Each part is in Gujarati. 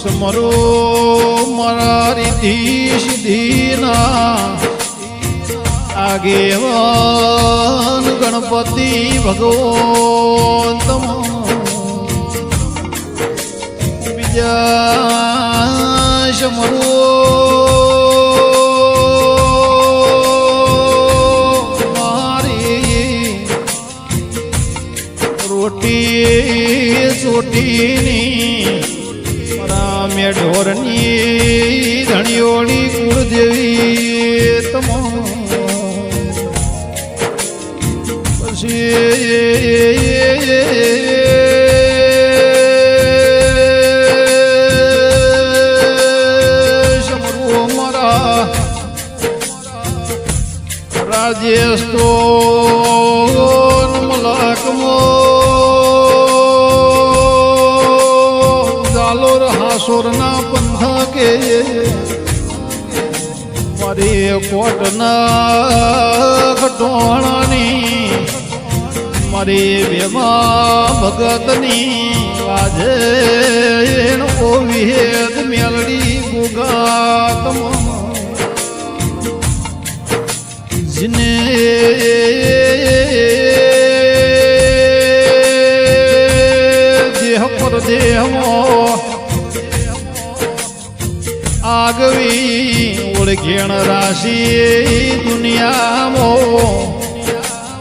સમરો મારા રીતિ સિદ્ધિના આગેવાન ગણપતિ ભગવાન બીજા સમરો મારી રોટી ચોટીની મેં ઢોરની ધણીઓની કુળદેવી તમો પછી સમરો મારા રાજેશ તો મલકમો સોરના પંથકે મારી કોટના ખટોણાની મારી બેમાં ભગતની વાજે ઓ વિહેદ મેલડી ગુગાતમ જીને દેહ પર દેહમો આગવી ઓળખેણ રાશિ દુનિયામાં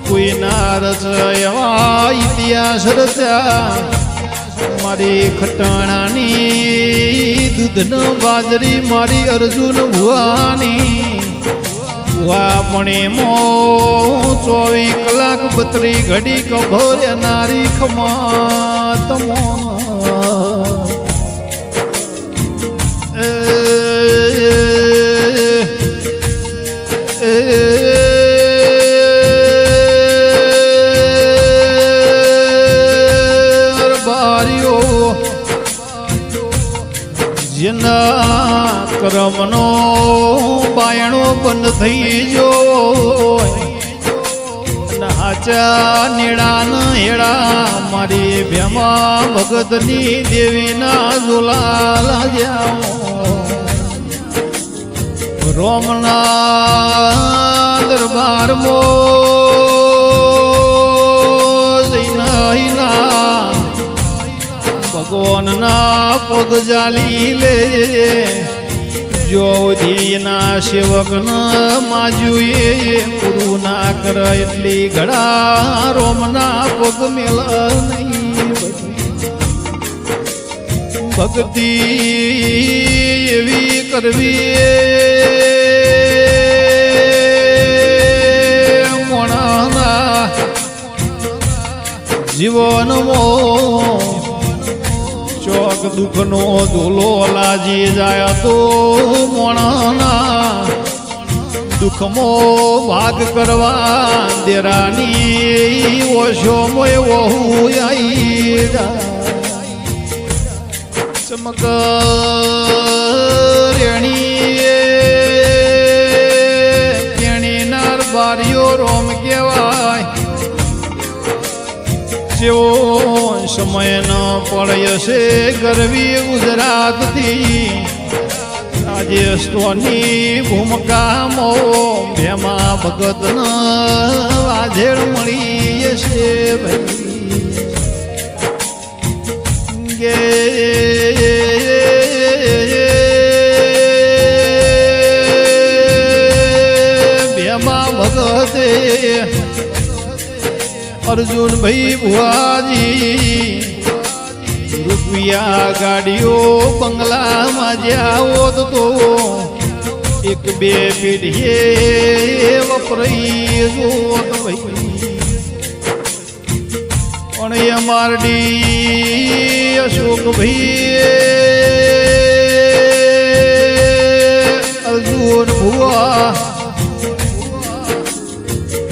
કોઈ ના રચવા ઇતિહાસ રચ્યા મારી ખટાણાની દૂધન બાજરી મારી અર્જુન ભુવાની પણ એમાં 24 કલાક 32 ઘડી કભર નારી ખમા તમો જેના કર્મનો બાયણો બંધ થઈ ગયો હાચા નેડાન હેડા મારી ભેમા ભગતની દેવીના ઝોલા લાગ્યા રોમના દરબારમાં જઈના ભગવાનના પગ જાલી લે જોધીના સેવકના માજુએ પૂરું ના કર એટલી ઘડા રોમના પગ મેલ નહીં ભક્તિ એવી કરવી મોણાના જીવનમાં ચોક દુઃખનો ધૂલો લાજી જાય તો મોણાના દુઃખમો ભાગ કરવા દેરાની ઓશો મોય વહુ આઈ ચમક રેણી નાર બારીઓ રોમ કહેવાય જેવો સમય ન પડ્યો છે ગરવી ગુજરાતથી રાજસ્થાનની ભૂમિકામાં ભેમા ભગત વાજેડ મળી છે ગે ભેમા ભગતે અર્જુન ભાઈ ભુવાજી રૂપિયા ગાડીઓ બંગલામાં જાઓ તો એક બે પેઢીએ વપરાઈ જોત ભાઈ પણ એમઆરડી અશોક ભાઈ અર્જુન ભુવા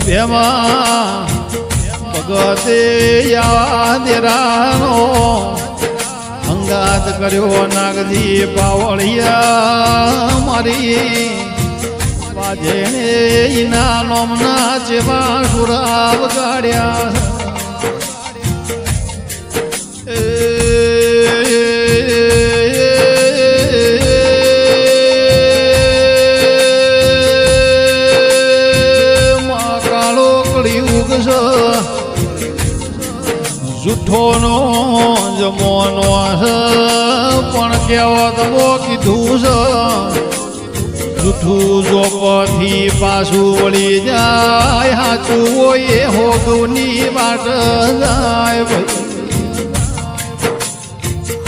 ભેમા ભગતે યાદેરાનો અંગાત કર્યો નાગજી પાવળિયા મારી વાજેણે ઈના નોમના જેવા સુરા વગાડ્યા માં કાળો કળિયુગ છે જૂઠોનો જમવાનો છે પણ કહેવત કીધું છે જૂઠું જોપથી પાછું વળી જાય સાચું હોય હોગની વાટ જાય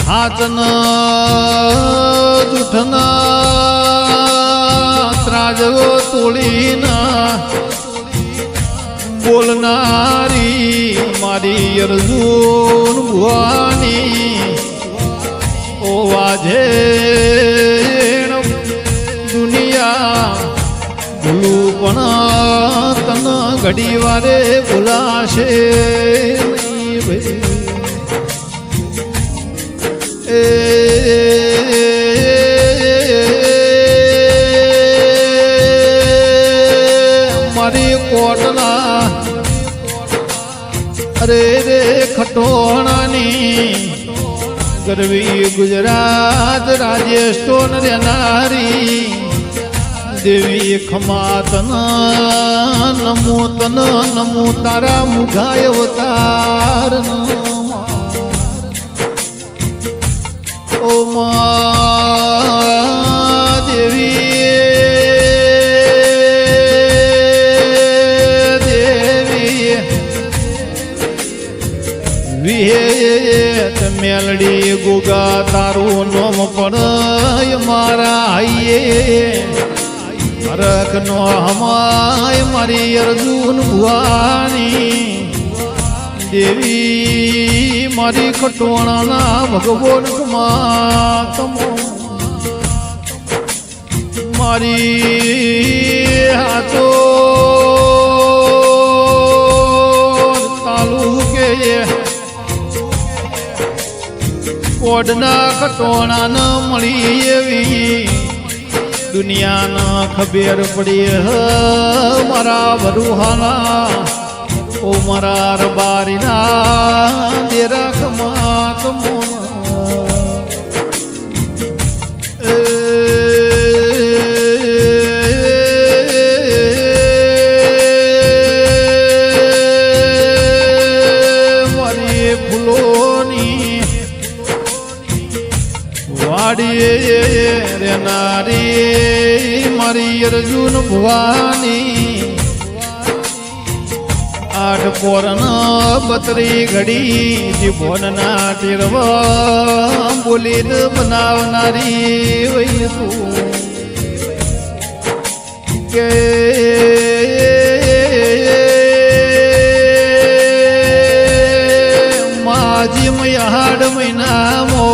હાચના જૂઠના ત્રાજવો તોડીના બોલનારી મારી અર્જુન ભુવાની ઓ વાજે દુનિયા ભૂલું પણ તન ઘડી વારે ભૂલાશે નહીં ભાઈ મારી કોટના અરે રે ખટોણાની ગરવી ગુજરાત રાજેષ્ટોન રહેનારી દેવી ખમાતન નમો તન નમો તારા મુઘાય અવતાર ઓ મા દેવી દેવી વિહે મેલડી ગુગા તારું નોમ પડ મારા આઈએ હરખ નો હમાય મારી અર્જુન ભુવાની દેવી મારી ખટોણાના ભગવાન તમો મારી હાથો તાલુકે કોડના ખટોણા ન મળી એવી દુનિયાના ખબર પડી મારા વરુહાના ઓ મારા રબારીના દેરા ખમા કમો મારી ફૂલોની વાડીએ રેનારી મારી અર્જુન ભુવાની આઠ પોરન બતરી ઘડી જીભોનના ટીરવા બોલીને બનાવનારી વૈ તું કે માજી મયાડ મહિનામો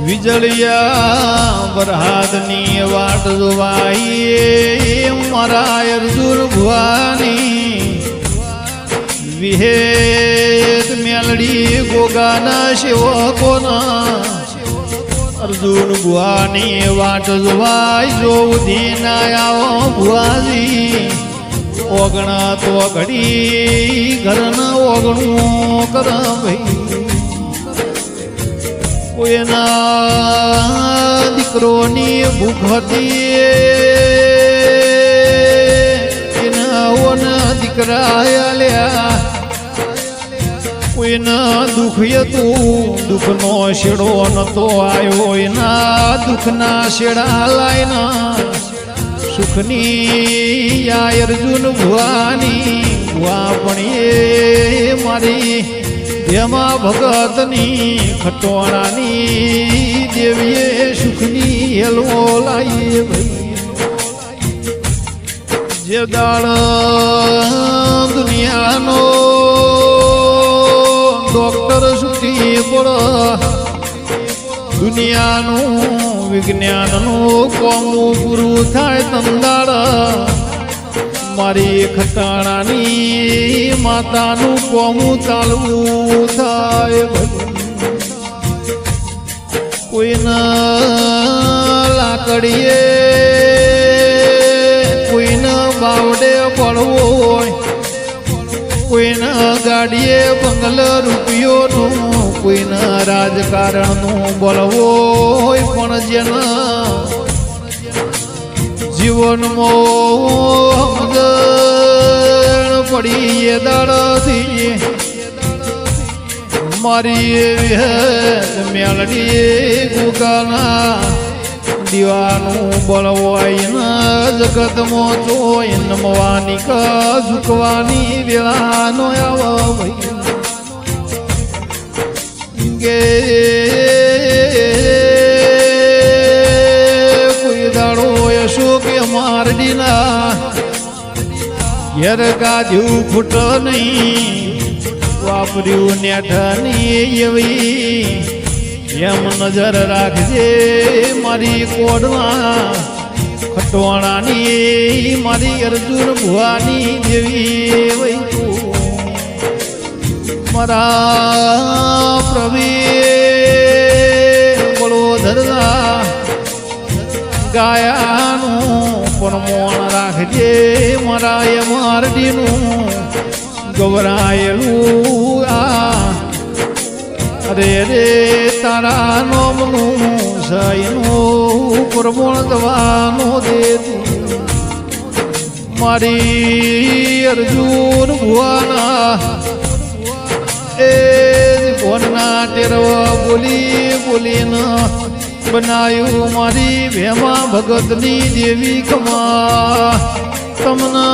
વીજળિયા વરહાદની વાટ જોવાઈ મારા અર્જુન ભુવાની વિહેત મેલડી ગોગાના સેવકોના અર્જુન ભુવાની વાટ જોવાઈ જો ઉધી ના આવો ભુવાજી ઓગણા તો ઘડી ઘરના ઓગણું કર ભાઈ કોઈના દીકરોની ભૂખ હતી એના દીકરા આલ્યા કોઈના દુઃખ હતું દુઃખનો શેડો નતો આવ્યો એના દુઃખના શેડા લાઈના સુખની આ અર્જુન ભુવાની ભુવા પણ એ મારી એમાં ભગતની ખટોણાની દેવીએ સુખની હેલવો લાવીએ જે દાળ દુનિયાનો ડોક્ટર સુખી પડ દુનિયાનું વિજ્ઞાનનું કોમું પૂરું થાય તંદાળ મારી ખટાણાની માતાનું કોમું ચાલવું થાય કોઈના લાકડીએ કોઈના બાવડે પડવો હોય, કોઈના ગાડીએ બંગલા રૂપિયોનું, કોઈના રાજકારણનું બોલવો હોય, પણ જેના જીવનમાં સમજણ પડી એ દાડાથી મારી એવી મેળડી ગુગાના દીવાનું બળવાઈના જગતમાં જોઈ નમવાની કા ઝુકવાની વેળાનો આવો ગે કોઈ દાડો યશો કે મારડીના ઘેર ગાધ્યું ફૂટ નહીં, વાપર્યું નેઠાની એવી એમ નજર રાખજે મારી કોડમાં ખટવાણાની મારી અર્જુન ભુવાની દેવી વૈ તું મારા પ્રવીણ બળોધરના ગાયાનું પણ મોણ રાખજે મારા એ મારડીનું ગવરાયેલું આ અરે રે તારા નોમનું સૈનું પ્રમોણ દવાનો દે મારી અર્જુન ભુવાના એ ભોનના ટેરવા બોલી બોલીને બનાયું મારી ભેમા ભગતની દેવી કમા તમને